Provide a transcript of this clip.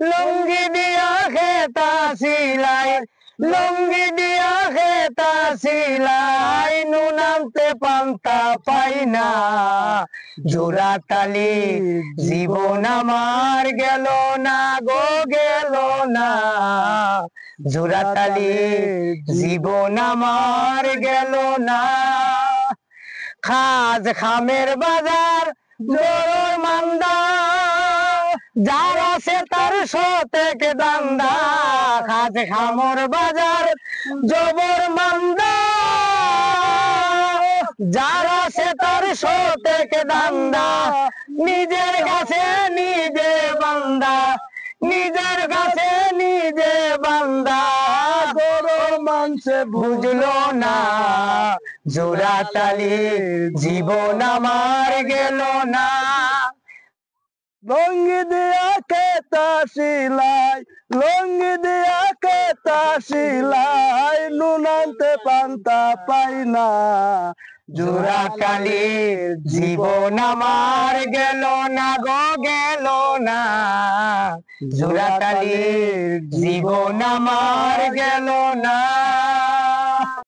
লুঙ্গি দিয়া খেতা সিলাই, লুঙ্গি দিয়া খেতা সিলাই, নুন আনতে পান্তা পাই না। জোড়া তালি জীবন আমার গেল না গো গেল না, জোড়া তালি জীবন আমার গেল না। খাজ খামের বাজার জোর মান্দা, যার আছে তার সতেক দান্দা। খাজ খামর বাজার জবর মান্দা, যার আছে তার সতেক দান্দা। নিজের কাছে নিজে বান্দা, নিজের কাছে নিজে বান্দা। গরুর মাংসে বুঝলো না, জোড়া তালি জীবন আমার গেল না। লুঙ্গি দিয়া খেতা সিলাই, লুঙ্গি দিয়া খেতা সিলাই, নুন আনতে পান্তা পাই না। জোড়া তালি জীবন আমার গেল না গো গেল না, জোড়া তালি জীবন আমার গেল না।